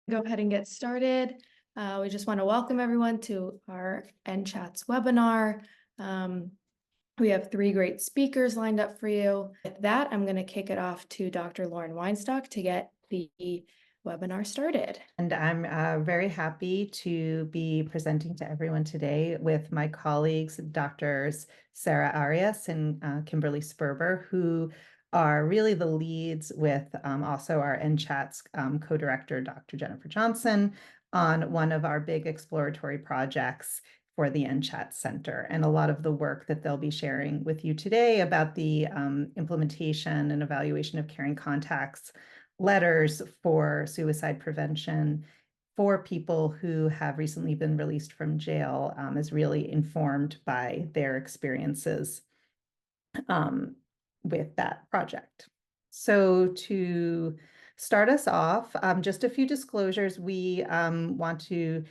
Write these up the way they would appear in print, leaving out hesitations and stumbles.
Go ahead and get started. We just want to welcome everyone to our NCHATS webinar. We have 3 great speakers lined up for you. With that, I'm going to kick it off to Dr. Lauren Weinstock to get the webinar started. And I'm very happy to be presenting to everyone today with my colleagues, Drs. Sarah Arias and Kimberly Sperber, who are really the leads with also our NCHATS co-director, Dr. Jennifer Johnson, on one of our big exploratory projects for the NCHATS Center, and a lot of the work that they'll be sharing with you today about the implementation and evaluation of caring contacts letters for suicide prevention for people who have recently been released from jail is really informed by their experiences with that project. So to start us off, just a few disclosures. We want to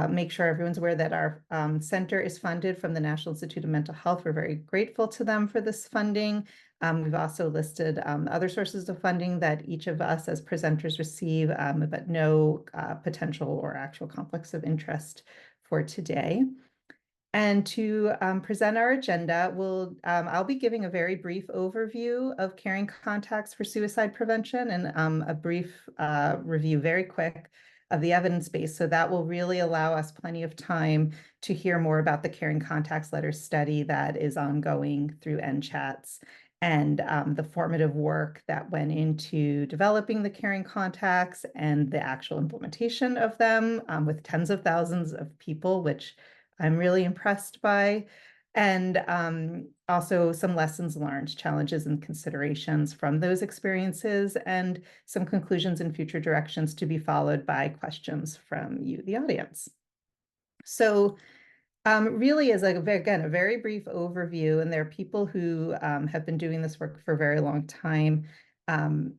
make sure everyone's aware that our center is funded from the National Institute of Mental Health. We're very grateful to them for this funding. We've also listed other sources of funding that each of us as presenters receive, but no potential or actual conflicts of interest for today. And to present our agenda, I'll be giving a very brief overview of caring contacts for suicide prevention and a brief review, very quick, of the evidence base. So that will really allow us plenty of time to hear more about the caring contacts letter study that is ongoing through NCHATS and the formative work that went into developing the caring contacts and the actual implementation of them with tens of thousands of people, which I'm really impressed by, and also some lessons learned, challenges and considerations from those experiences, and some conclusions and future directions to be followed by questions from you, the audience. So really is, again, a very brief overview, and there are people who have been doing this work for a very long time, and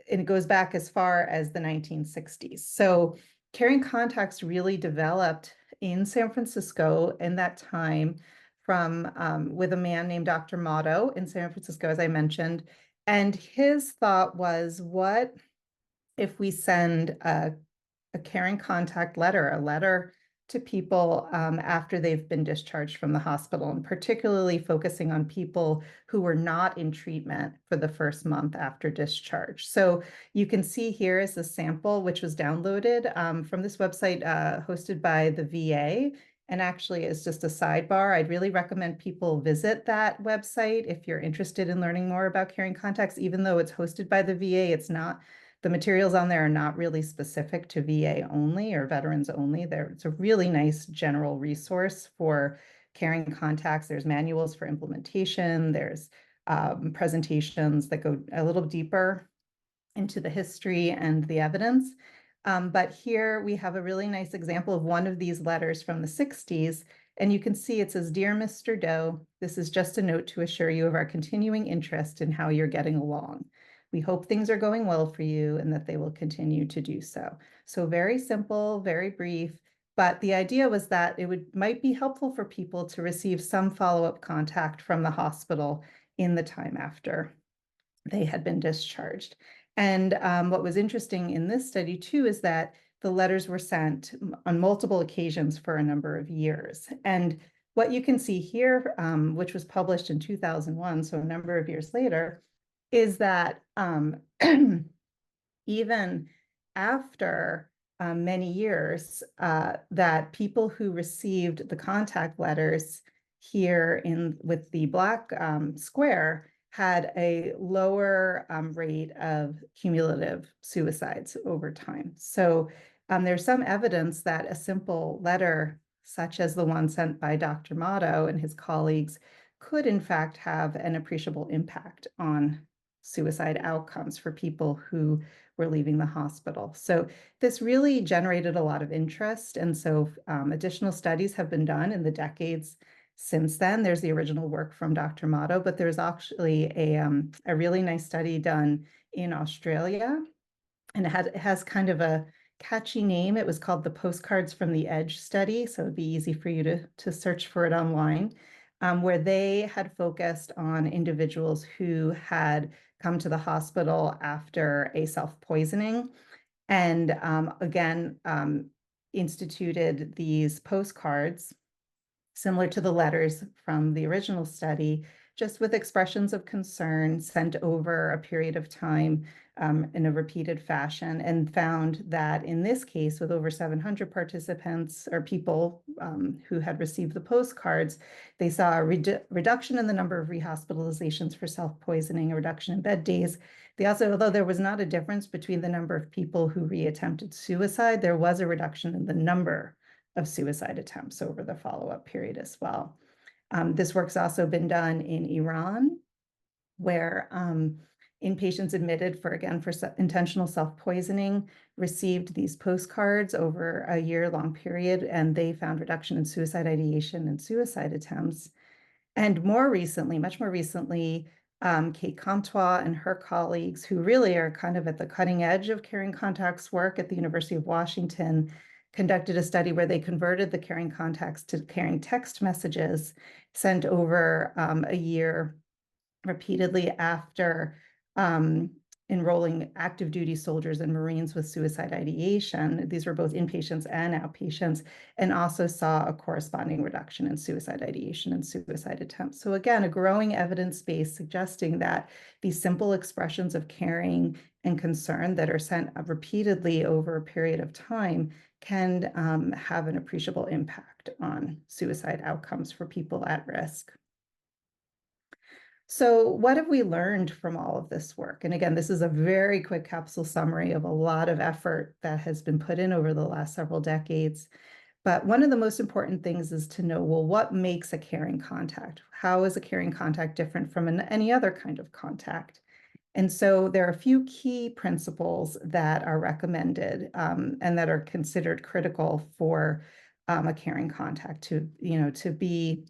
it goes back as far as the 1960s. So caring contacts really developed in San Francisco in that time from with a man named Dr. Motto in San Francisco, as I mentioned. And his thought was, what if we send a caring contact letter, a letter to people after they've been discharged from the hospital, and particularly focusing on people who were not in treatment for the first month after discharge. So you can see here is a sample which was downloaded from this website hosted by the VA. And actually, it's just a sidebar. I'd really recommend people visit that website if you're interested in learning more about caring contacts. Even though it's hosted by the VA, it's not, the materials on there are not really specific to VA only or veterans only. It's a really nice general resource for caring contacts. There's manuals for implementation. There's presentations that go a little deeper into the history and the evidence. But here we have a really nice example of one of these letters from the 60s. And you can see it says, "Dear Mr. Doe, this is just a note to assure you of our continuing interest in how you're getting along. We hope things are going well for you and that they will continue to do so." So very simple, very brief, but the idea was that it might be helpful for people to receive some follow-up contact from the hospital in the time after they had been discharged. And what was interesting in this study too is that the letters were sent on multiple occasions for a number of years. And what you can see here, which was published in 2001, so a number of years later, is that even after many years, that people who received the contact letters here with the black square had a lower rate of cumulative suicides over time. So there's some evidence that a simple letter, such as the one sent by Dr. Motto and his colleagues, could in fact have an appreciable impact on suicide outcomes for people who were leaving the hospital. So this really generated a lot of interest. And so additional studies have been done in the decades since then. There's the original work from Dr. Motto, but there's actually a really nice study done in Australia. And it has kind of a catchy name. It was called the Postcards from the Edge study. So it'd be easy for you to search for it online, where they had focused on individuals who had come to the hospital after a self-poisoning. And again, instituted these postcards similar to the letters from the original study, just with expressions of concern sent over a period of time in a repeated fashion, and found that in this case, with over 700 participants or people who had received the postcards, they saw a reduction in the number of rehospitalizations for self-poisoning, a reduction in bed days. They also, although there was not a difference between the number of people who reattempted suicide, there was a reduction in the number of suicide attempts over the follow-up period as well. This work's also been done in Iran, where inpatients admitted for intentional self-poisoning received these postcards over a year-long period, and they found reduction in suicide ideation and suicide attempts. And more recently, much more recently, Kate Comtois and her colleagues, who really are kind of at the cutting edge of caring contacts work at the University of Washington, conducted a study where they converted the caring contacts to caring text messages sent over a year repeatedly after enrolling active duty soldiers and Marines with suicide ideation. These were both inpatients and outpatients, and also saw a corresponding reduction in suicide ideation and suicide attempts. So again, a growing evidence base suggesting that these simple expressions of caring and concern that are sent repeatedly over a period of time can have an appreciable impact on suicide outcomes for people at risk. So what have we learned from all of this work? And again, this is a very quick capsule summary of a lot of effort that has been put in over the last several decades. But one of the most important things is to know, well, what makes a caring contact? How is a caring contact different from any other kind of contact? And so there are a few key principles that are recommended and that are considered critical for a caring contact to be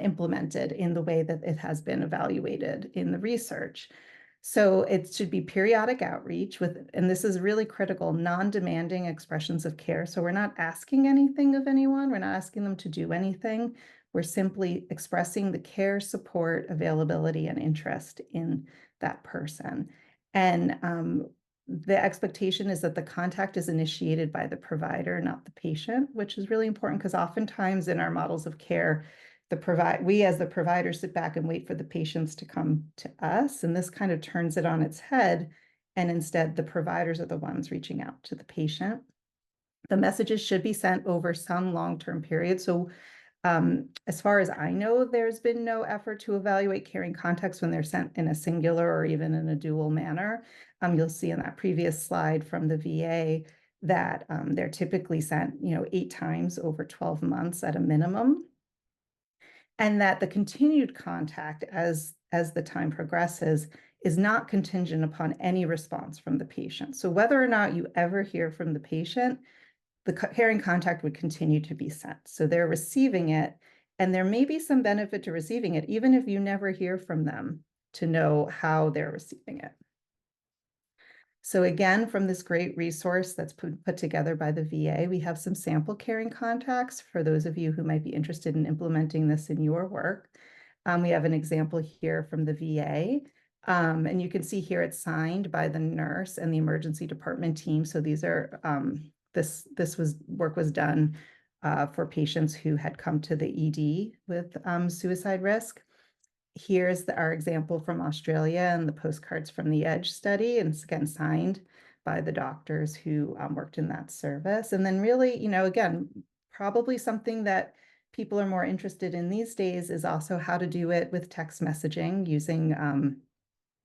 implemented in the way that it has been evaluated in the research. So it should be periodic outreach with, and this is really critical, non-demanding expressions of care. So we're not asking anything of anyone. We're not asking them to do anything. We're simply expressing the care, support, availability, and interest in that person. And the expectation is that the contact is initiated by the provider, not the patient, which is really important because oftentimes in our models of care, we as the provider sit back and wait for the patients to come to us, and this kind of turns it on its head, and instead the providers are the ones reaching out to the patient. The messages should be sent over some long-term period. So as far as I know, there's been no effort to evaluate caring contacts when they're sent in a singular or even in a dual manner. You'll see in that previous slide from the VA that they're typically sent 8 times over 12 months at a minimum. And that the continued contact as the time progresses is not contingent upon any response from the patient. So whether or not you ever hear from the patient, the caring contact would continue to be sent. So they're receiving it, and there may be some benefit to receiving it, even if you never hear from them, to know how they're receiving it. So again, from this great resource that's put together by the VA, we have some sample caring contacts for those of you who might be interested in implementing this in your work. We have an example here from the VA, and you can see here it's signed by the nurse and the emergency department team. So these are work was done for patients who had come to the ED with suicide risk. Here's our example from Australia and the postcards from the EDGE study, and it's again signed by the doctors who worked in that service. And then really, again, probably something that people are more interested in these days is also how to do it with text messaging using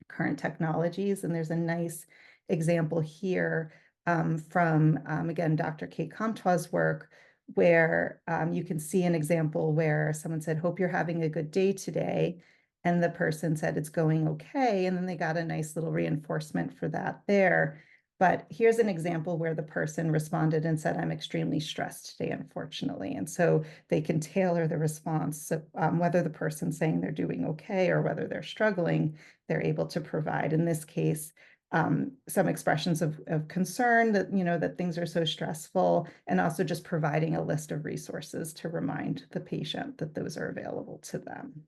current technologies. And there's a nice example here from, again, Dr. Kate Comtois' work, where you can see an example where someone said, "Hope you're having a good day today." And the person said, "It's going okay." And then they got a nice little reinforcement for that there. But here's an example where the person responded and said, "I'm extremely stressed today, unfortunately." And so they can tailor the response. So whether the person's saying they're doing okay or whether they're struggling, they're able to provide, in this case, some expressions of concern that, that things are so stressful, and also just providing a list of resources to remind the patient that those are available to them.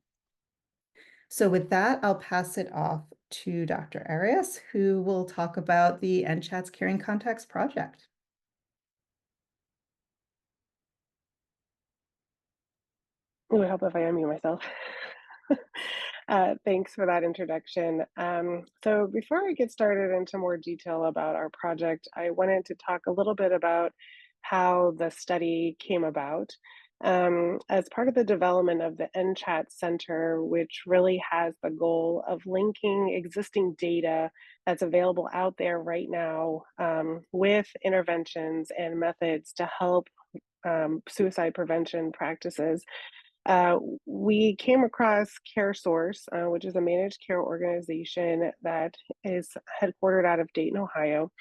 So with that, I'll pass it off to Dr. Arias, who will talk about the NCHATS Caring Contacts project. It would help if I unmute myself. Thanks for that introduction. So before I get started into more detail about our project, I wanted to talk a little bit about how the study came about. As part of the development of the NCHATS Center, which really has the goal of linking existing data that's available out there right now with interventions and methods to help suicide prevention practices. We came across CareSource, which is a managed care organization that is headquartered out of Dayton, Ohio.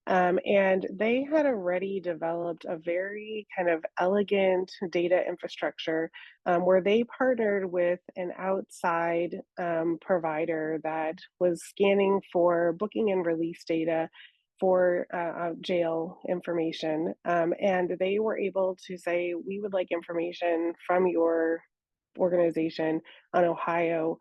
And they had already developed a very kind of elegant data infrastructure where they partnered with an outside provider that was scanning for booking and release data for jail information. And they were able to say, we would like information from your organization on Ohio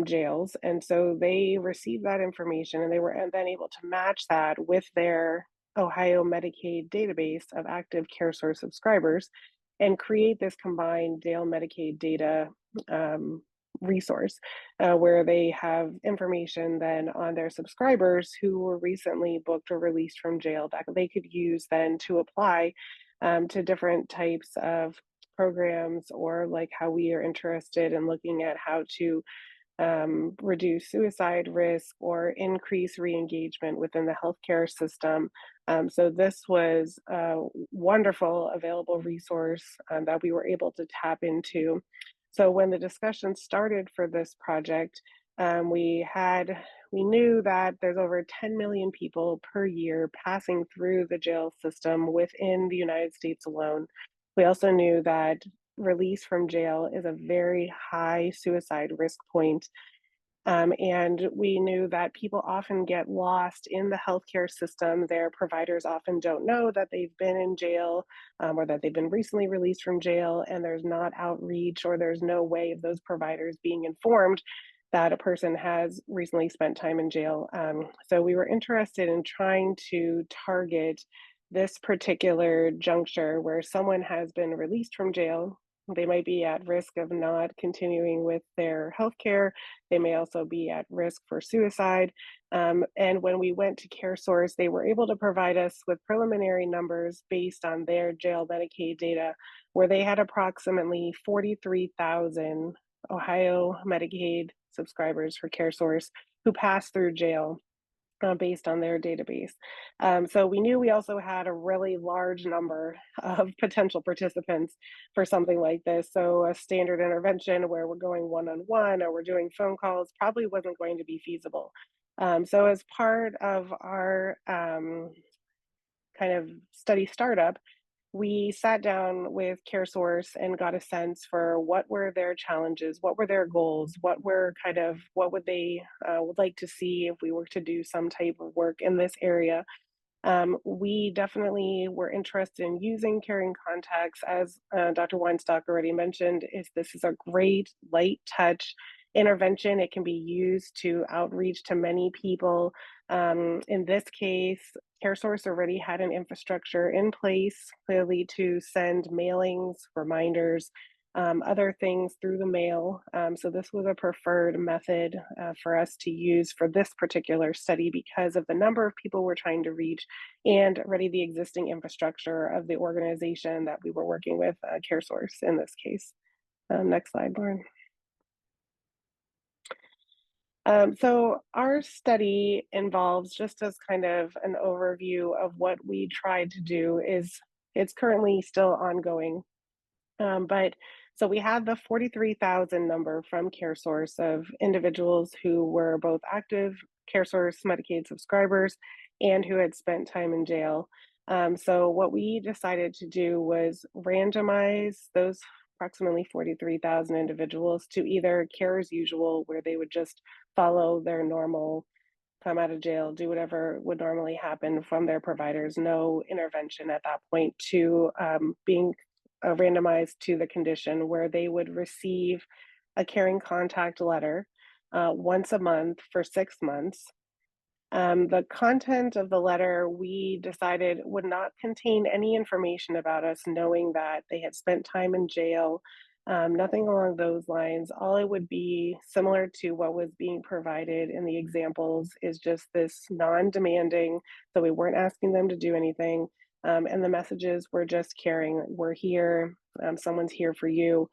jails. And so they received that information and they were then able to match that with their Ohio Medicaid database of active CareSource subscribers and create this combined jail Medicaid data resource where they have information then on their subscribers who were recently booked or released from jail that they could use then to apply to different types of programs, or like how we are interested in looking at how to reduce suicide risk or increase re-engagement within the healthcare system. So this was a wonderful available resource that we were able to tap into. So when the discussion started for this project, we knew that there's over 10 million people per year passing through the jail system within the United States alone. We also knew that release from jail is a very high suicide risk point. And we knew that people often get lost in the healthcare system. Their providers often don't know that they've been in jail or that they've been recently released from jail, and there's not outreach or there's no way of those providers being informed that a person has recently spent time in jail. So we were interested in trying to target this particular juncture where someone has been released from jail. They might be at risk of not continuing with their healthcare. They may also be at risk for suicide. And when we went to CareSource, they were able to provide us with preliminary numbers based on their jail Medicaid data, where they had approximately 43,000 Ohio Medicaid subscribers for CareSource who passed through jail based on their database. So we knew we also had a really large number of potential participants for something like this. So a standard intervention where we're going one-on-one or we're doing phone calls probably wasn't going to be feasible. So as part of our kind of study startup, we sat down with CareSource and got a sense for what were their challenges, what were their goals, what would they would like to see if we were to do some type of work in this area. We definitely were interested in using caring contacts, as Dr. Weinstock already mentioned. This is a great light touch intervention. It can be used to outreach to many people. In this case, CareSource already had an infrastructure in place, clearly, to send mailings, reminders, other things through the mail. So this was a preferred method for us to use for this particular study because of the number of people we're trying to reach and already the existing infrastructure of the organization that we were working with, CareSource in this case. Next slide, Lauren. So our study involves, just as kind of an overview of what we tried to do, it's currently still ongoing. But so we had the 43,000 number from CareSource of individuals who were both active CareSource Medicaid subscribers and who had spent time in jail. So what we decided to do was randomize those approximately 43,000 individuals to either care as usual, where they would just follow their normal come out of jail, do whatever would normally happen from their providers, no intervention at that point, to being randomized to the condition where they would receive a caring contact letter once a month for 6 months. The content of the letter we decided would not contain any information about us, knowing that they had spent time in jail, nothing along those lines. All it would be similar to what was being provided in the examples is just this non-demanding, so we weren't asking them to do anything. And the messages were just caring, we're here, someone's here for you,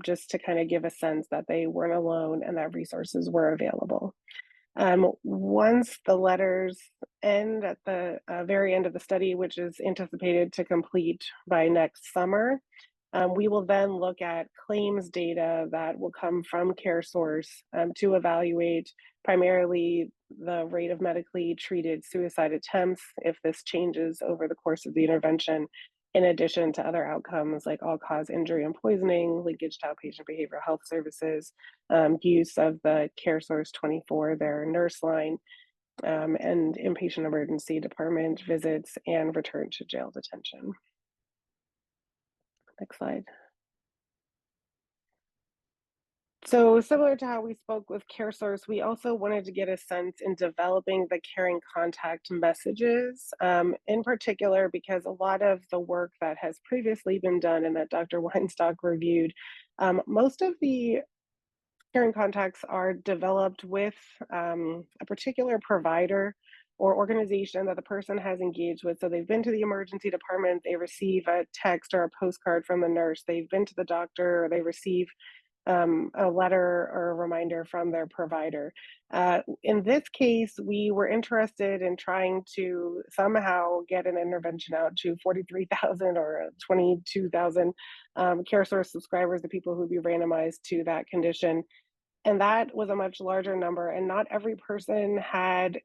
just to kind of give a sense that they weren't alone and that resources were available. Once the letters end at the very end of the study, which is anticipated to complete by next summer, we will then look at claims data that will come from CareSource to evaluate primarily the rate of medically treated suicide attempts, if this changes over the course of the intervention, in addition to other outcomes like all-cause injury and poisoning, linkage to outpatient behavioral health services, use of the CareSource 24, their nurse line, and inpatient emergency department visits and return to jail detention. Next slide. So similar to how we spoke with CareSource, we also wanted to get a sense in developing the caring contact messages, in particular because a lot of the work that has previously been done and that Dr. Weinstock reviewed, most of the caring contacts are developed with a particular provider or organization that the person has engaged with. So they've been to the emergency department, they receive a text or a postcard from the nurse, they've been to the doctor, or they receive a letter or a reminder from their provider. In this case, we were interested in trying to somehow get an intervention out to 43,000 or 22,000 CareSource subscribers, the people who would be randomized to that condition. And that was a much larger number, and not every person had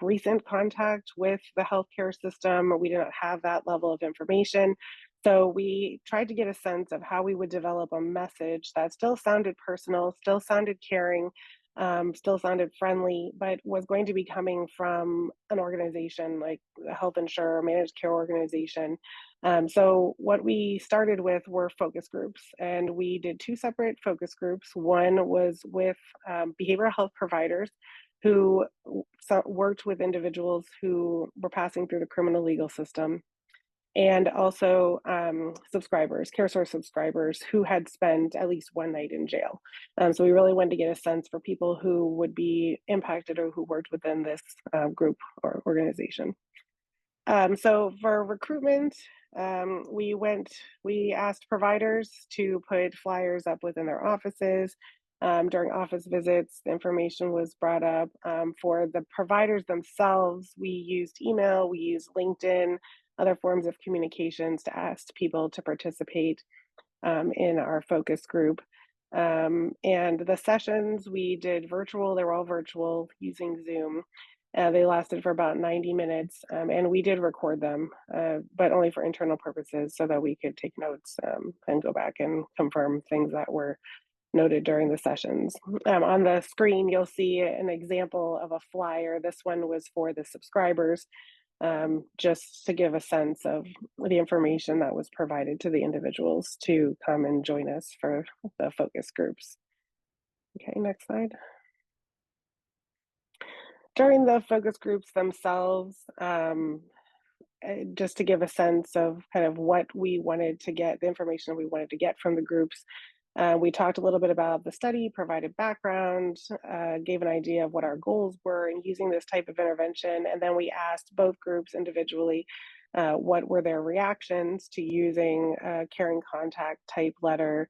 recent contact with the healthcare system. We didn't have that level of information. So we tried to get a sense of how we would develop a message that still sounded personal, still sounded caring, still sounded friendly, but was going to be coming from an organization like a health insurer, managed care organization. So what we started with were focus groups, and we did 2 separate focus groups. One was with behavioral health providers who worked with individuals who were passing through the criminal legal system, and also subscribers, CareSource subscribers who had spent at least one night in jail. So we really wanted to get a sense for people who would be impacted or who worked within this group or organization. So for recruitment, we asked providers to put flyers up within their offices. During office visits, the information was brought up. For the providers themselves, we used email, we used LinkedIn, other forms of communications to ask people to participate in our focus group. And the sessions we did virtual, they were all virtual using Zoom. They lasted for about 90 minutes, and we did record them, but only for internal purposes so that we could take notes and go back and confirm things that were noted during the sessions. On the screen, you'll see an example of a flyer. This one was for the subscribers, just to give a sense of the information that was provided to the individuals to come and join us for the focus groups. Okay, next slide. During the focus groups themselves, just to give a sense of kind of what we wanted to get, the information we wanted to get from the groups, we talked a little bit about the study, provided background, gave an idea of what our goals were in using this type of intervention, and then we asked both groups individually what were their reactions to using a caring contact type letter.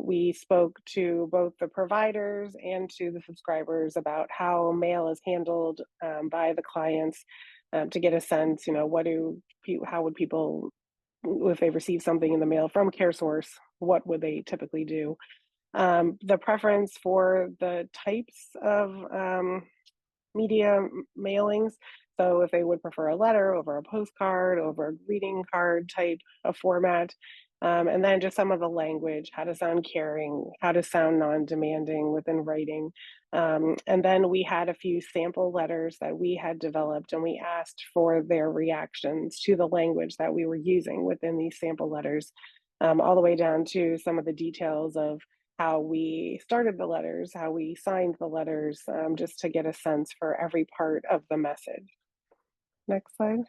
We spoke to both the providers and to the subscribers about how mail is handled by the clients, to get a sense, how would people, if they receive something in the mail from CareSource, what would they typically do? The preference for the types of media mailings. So if they would prefer a letter over a postcard, over a greeting card type of format, and then just some of the language, how to sound caring, how to sound non-demanding within writing. And then we had a few sample letters that we had developed, and we asked for their reactions to the language that we were using within these sample letters, all the way down to some of the details of how we started the letters, how we signed the letters, just to get a sense for every part of the message. Next slide.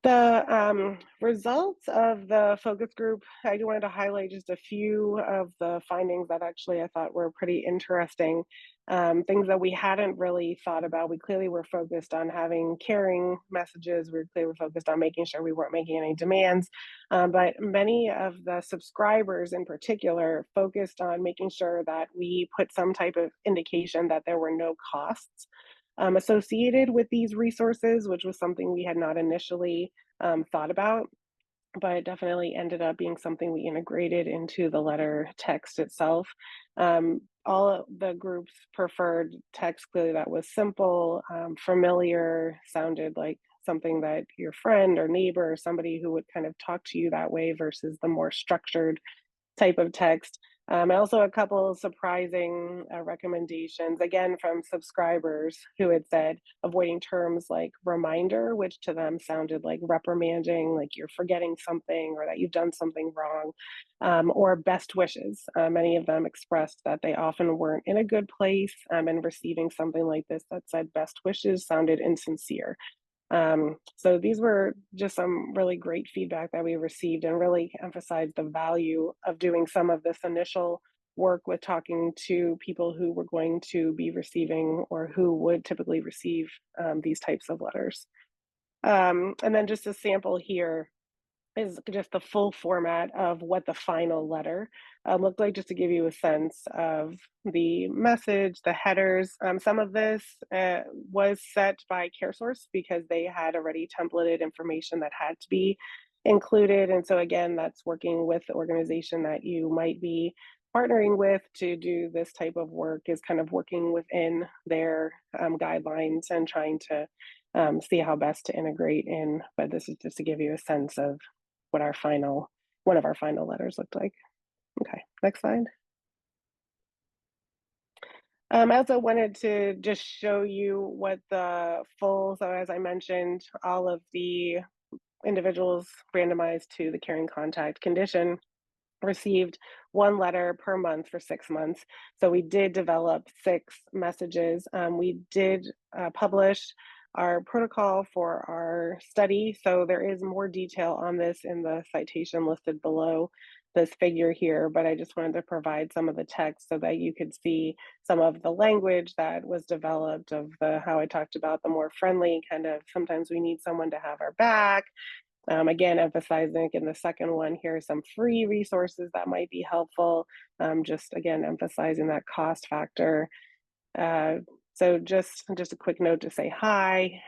The results of the focus group, I wanted to highlight just a few of the findings that actually I thought were pretty interesting. Things that we hadn't really thought about. We clearly were focused on having caring messages. We clearly were focused on making sure we weren't making any demands. But many of the subscribers in particular focused on making sure that we put some type of indication that there were no costs associated with these resources, which was something we had not initially thought about, but it definitely ended up being something we integrated into the letter text itself. All of the groups preferred text clearly that was simple, familiar, sounded like something that your friend or neighbor or somebody who would kind of talk to you that way versus the more structured type of text. And also a couple of surprising recommendations, again, from subscribers who had said avoiding terms like reminder, which to them sounded like reprimanding, like you're forgetting something or that you've done something wrong, or best wishes. Many of them expressed that they often weren't in a good place, and receiving something like this that said best wishes sounded insincere. So these were just some really great feedback that we received and really emphasized the value of doing some of this initial work with talking to people who were going to be receiving or who would typically receive these types of letters. And then just a sample here is just the full format of what the final letter looked like, just to give you a sense of the message, the headers. Some of this was set by CareSource because they had already templated information that had to be included. And so again, that's working with the organization that you might be partnering with to do this type of work, is kind of working within their guidelines and trying to see how best to integrate in. But this is just to give you a sense of what one of our final letters looked like. Okay, next slide. I also wanted to just show you what the full, so as I mentioned, all of the individuals randomized to the caring contact condition received one letter per month for 6 months. So we did develop 6 messages. We did publish our protocol for our study. So there is more detail on this in the citation listed below this figure here, but I just wanted to provide some of the text so that you could see some of the language that was developed of how I talked about the more friendly kind of, sometimes we need someone to have our back. Again, emphasizing in the second one here some free resources that might be helpful. Just again, emphasizing that cost factor. So just a quick note to say hi,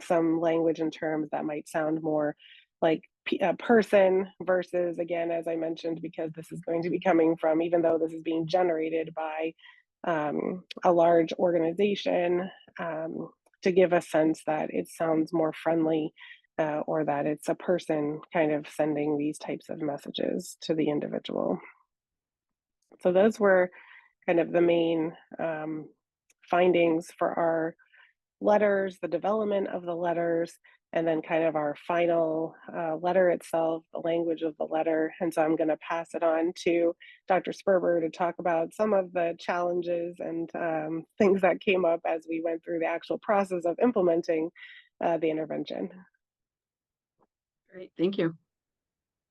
some language and terms that might sound more like a person versus, again, as I mentioned, because this is going to be coming from, even though this is being generated by a large organization, to give a sense that it sounds more friendly, or that it's a person kind of sending these types of messages to the individual. So those were kind of the main findings for our letters, the development of the letters, and then kind of our final letter itself, the language of the letter. And so I'm going to pass it on to Dr. Sperber to talk about some of the challenges and things that came up as we went through the actual process of implementing the intervention. Great, thank you.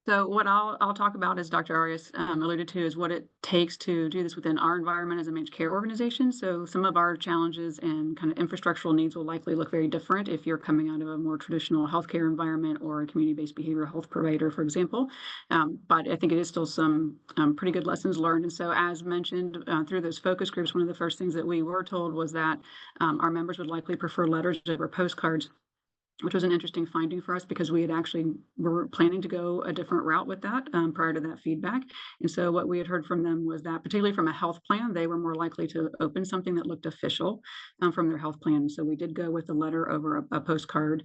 So what I'll talk about, as Dr. Arias alluded to, is what it takes to do this within our environment as a managed care organization. So some of our challenges and kind of infrastructural needs will likely look very different if you're coming out of a more traditional healthcare environment or a community-based behavioral health provider, for example. But I think it is still some pretty good lessons learned. And so as mentioned through those focus groups, one of the first things that we were told was that our members would likely prefer letters over postcards, which was an interesting finding for us because we had actually were planning to go a different route with that prior to that feedback. And so what we had heard from them was that, particularly from a health plan, they were more likely to open something that looked official from their health plan. So we did go with a letter over a postcard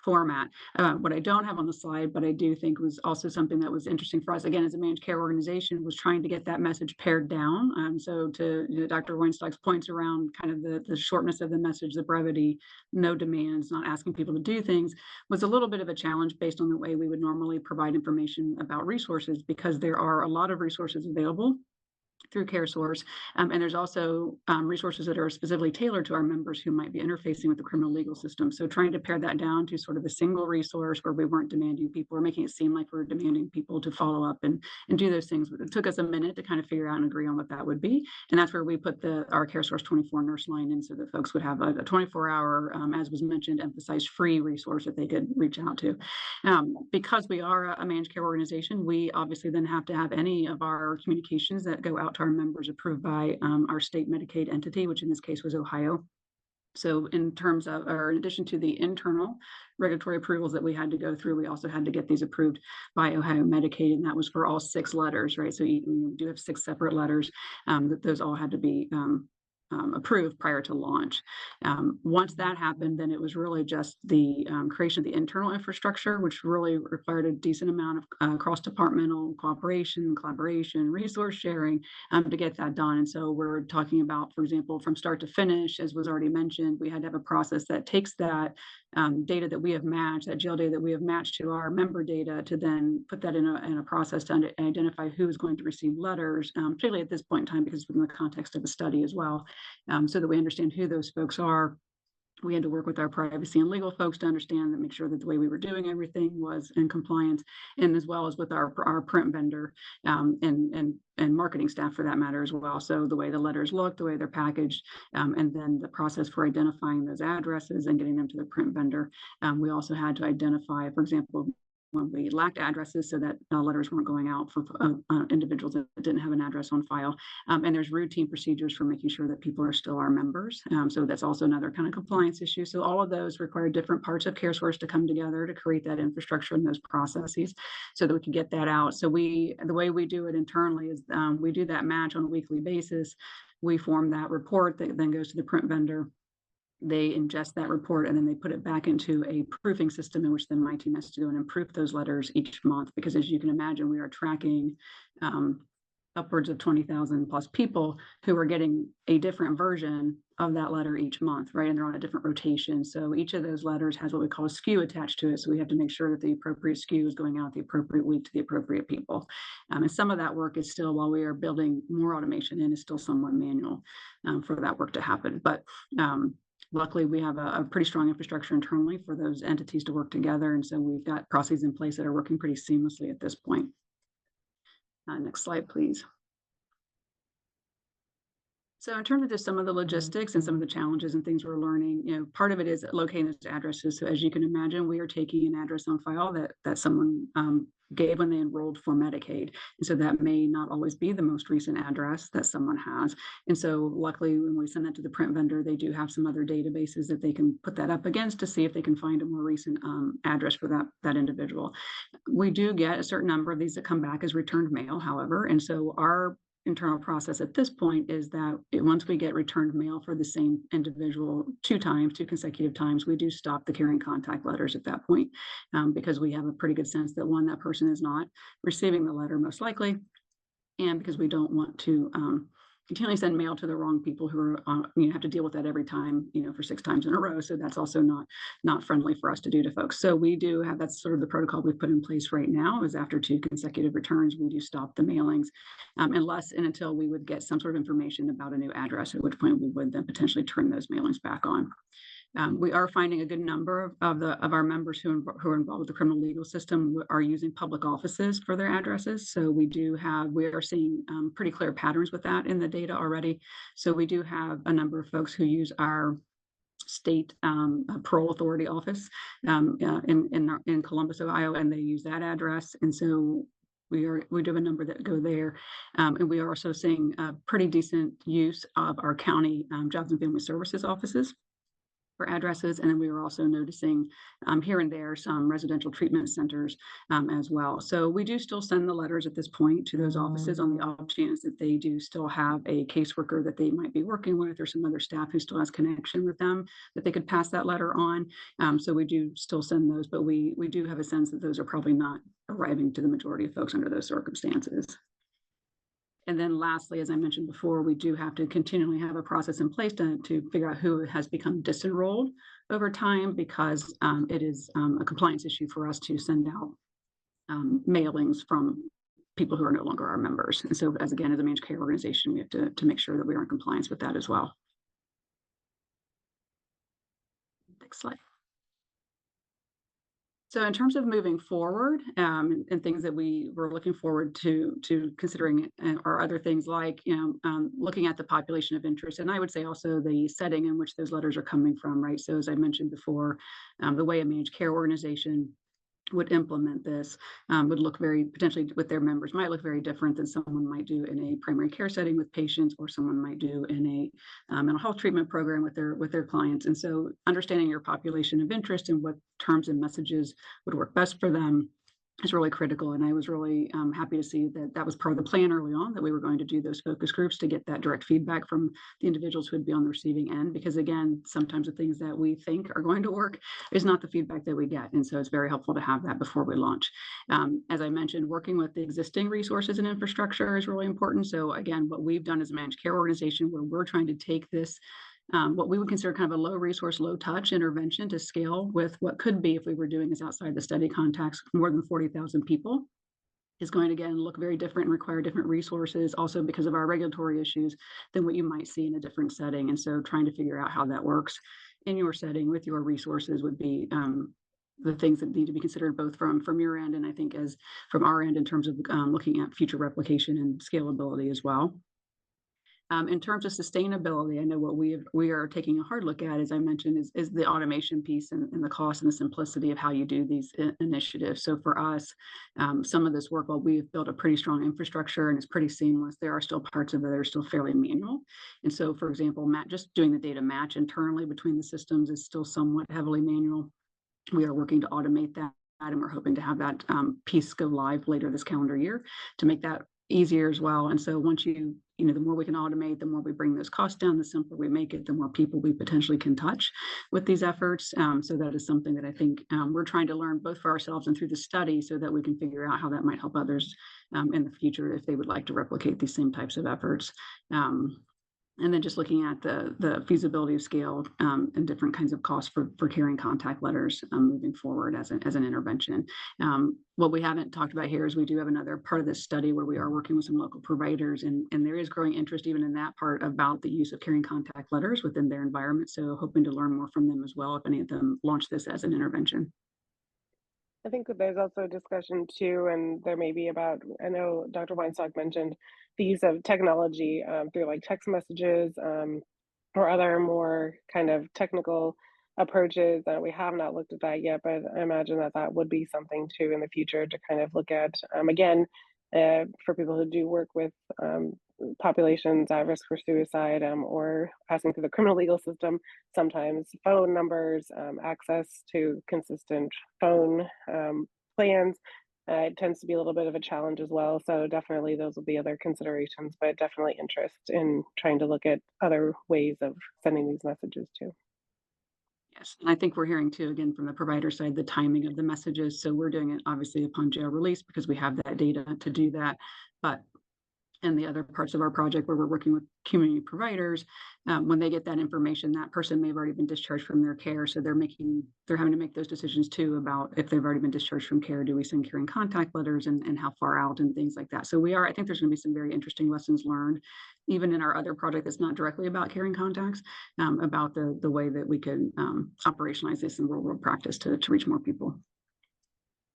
format. What I don't have on the slide, but I do think was also something that was interesting for us, again, as a managed care organization, was trying to get that message pared down. So to Dr. Weinstock's points around kind of the shortness of the message, the brevity, no demands, not asking people to do things was a little bit of a challenge based on the way we would normally provide information about resources, because there are a lot of resources available through CareSource. And there's also resources that are specifically tailored to our members who might be interfacing with the criminal legal system. So trying to pare that down to sort of a single resource where we weren't demanding people, or making it seem like we're demanding people to follow up and do those things. It took us a minute to kind of figure out and agree on what that would be. And that's where we put our CareSource 24 nurse line in, so that folks would have a 24-hour, as was mentioned, emphasized free resource that they could reach out to. Because we are a managed care organization, we obviously then have to have any of our communications that go out to our members approved by our state Medicaid entity, which in this case was Ohio. So in terms of, or in addition to the internal regulatory approvals that we had to go through, we also had to get these approved by Ohio Medicaid, and that was for all 6 letters, right? So you do have 6 separate letters that those all had to be approved prior to launch. Once that happened, then it was really just the creation of the internal infrastructure, which really required a decent amount of cross-departmental cooperation, collaboration, resource sharing to get that done. And so we're talking about, for example, from start to finish, as was already mentioned, we had to have a process that takes that data that we have matched, that jail data that we have matched to our member data, to then put that in a process to identify who is going to receive letters, particularly at this point in time, because it's within the context of a study as well. So that we understand who those folks are. We had to work with our privacy and legal folks to understand and make sure that the way we were doing everything was in compliance, and as well as with our print vendor and marketing staff for that matter as well. So the way the letters look, the way they're packaged, and then the process for identifying those addresses and getting them to the print vendor. We also had to identify, for example, when we lacked addresses, so that letters weren't going out for individuals that didn't have an address on file. And there's routine procedures for making sure that people are still our members. So that's also another kind of compliance issue. So all of those require different parts of CareSource to come together to create that infrastructure and those processes so that we can get that out. So the way we do it internally is we do that match on a weekly basis. We form that report that then goes to the print vendor. They ingest that report and then they put it back into a proofing system in which then my team has to go and proof those letters each month, because as you can imagine, we are tracking upwards of 20,000 plus people who are getting a different version of that letter each month, right? And they're on a different rotation. So each of those letters has what we call a SKU attached to it. So we have to make sure that the appropriate SKU is going out the appropriate week to the appropriate people. And some of that work is still, while we are building more automation in, is still somewhat manual for that work to happen. But luckily, we have a pretty strong infrastructure internally for those entities to work together. And so we've got processes in place that are working pretty seamlessly at this point. Next slide, please. So in terms of just some of the logistics and some of the challenges and things we're learning, part of it is locating those addresses. So as you can imagine, we are taking an address on file that someone gave when they enrolled for Medicaid. And so that may not always be the most recent address that someone has. And so luckily, when we send that to the print vendor, they do have some other databases that they can put that up against to see if they can find a more recent address for that individual. We do get a certain number of these that come back as returned mail, however. And so our internal process at this point is that once we get returned mail for the same individual 2 consecutive times, we do stop the carrying contact letters at that point, because we have a pretty good sense that one, that person is not receiving the letter most likely, and because we don't want to continually send mail to the wrong people who are have to deal with that every time, for 6 times in a row. So that's also not friendly for us to do to folks. So we do have, that's sort of the protocol we've put in place right now, is after 2 consecutive returns, we do stop the mailings, unless and until we would get some sort of information about a new address, at which point we would then potentially turn those mailings back on. We are finding a good number of our members who are involved with the criminal legal system are using public offices for their addresses. So we are seeing pretty clear patterns with that in the data already. So we do have a number of folks who use our state parole authority office in Columbus, Ohio, and they use that address. And so we do have a number that go there. And we are also seeing pretty decent use of our county Jobs and Family Services offices for addresses. And then we were also noticing here and there some residential treatment centers as well. So we do still send the letters at this point to those offices on the off chance that they do still have a caseworker that they might be working with, or some other staff who still has connection with them, that they could pass that letter on. So we do still send those, but we do have a sense that those are probably not arriving to the majority of folks under those circumstances. And then lastly, as I mentioned before, we do have to continually have a process in place to figure out who has become disenrolled over time because it is a compliance issue for us to send out mailings from people who are no longer our members. And so as a managed care organization, we have to make sure that we are in compliance with that as well. Next slide. So in terms of moving forward and things that we were looking forward to considering are other things like, looking at the population of interest. And I would say also the setting in which those letters are coming from, right? So as I mentioned before, the way a managed care organization would implement this would look potentially with their members might look very different than someone might do in a primary care setting with patients, or someone might do in a mental health treatment program with their clients. And so understanding your population of interest and what terms and messages would work best for them is really critical. And I was really happy to see that that was part of the plan early on, that we were going to do those focus groups to get that direct feedback from the individuals who would be on the receiving end. Because again, sometimes the things that we think are going to work is not the feedback that we get. And so it's very helpful to have that before we launch. As I mentioned, working with the existing resources and infrastructure is really important. So again, what we've done as a managed care organization, where we're trying to take this what we would consider kind of a low resource, low touch intervention to scale with what could be, if we were doing this outside the study context, more than 40,000 people, is going to, again, look very different and require different resources, also because of our regulatory issues, than what you might see in a different setting. And so trying to figure out how that works in your setting with your resources would be the things that need to be considered, both from your end and I think as from our end, in terms of looking at future replication and scalability as well. In terms of sustainability, I know what we are taking a hard look at, as I mentioned, is the automation piece and the cost and the simplicity of how you do these initiatives. So for us, some of this work, while we've built a pretty strong infrastructure and it's pretty seamless, there are still parts of it that are still fairly manual. And so, for example, just doing the data match internally between the systems is still somewhat heavily manual. We are working to automate that, and we're hoping to have that piece go live later this calendar year to make that easier as well. And so once the more we can automate, the more we bring those costs down, the simpler we make it, the more people we potentially can touch with these efforts. So that is something that I think we're trying to learn both for ourselves and through the study, so that we can figure out how that might help others in the future if they would like to replicate these same types of efforts. And then just looking at the feasibility of scale and different kinds of costs for carrying contact letters moving forward as an intervention. What we haven't talked about here is we do have another part of this study where we are working with some local providers, and there is growing interest even in that part about the use of carrying contact letters within their environment. So hoping to learn more from them as well, if any of them launch this as an intervention. I think that there's also a discussion too, and there may be about, I know Dr. Weinstock mentioned the use of technology through like text messages or other more kind of technical approaches. We have not looked at that yet, but I imagine that that would be something too in the future to kind of look at. Again, for people who do work with populations at risk for suicide or passing through the criminal legal system, sometimes phone numbers, access to consistent phone plans, it tends to be a little bit of a challenge as well. So definitely those will be other considerations, but definitely interest in trying to look at other ways of sending these messages too. Yes, and I think we're hearing too, again, from the provider side, the timing of the messages. So we're doing it obviously upon jail release because we have that data to do that. But and the other parts of our project where we're working with community providers, when they get that information, that person may have already been discharged from their care. So they're having to make those decisions too about if they've already been discharged from care, do we send carrying contact letters and how far out and things like that. So I think there's going to be some very interesting lessons learned, even in our other project that's not directly about carrying contacts, about the way that we can operationalize this in real world practice to reach more people.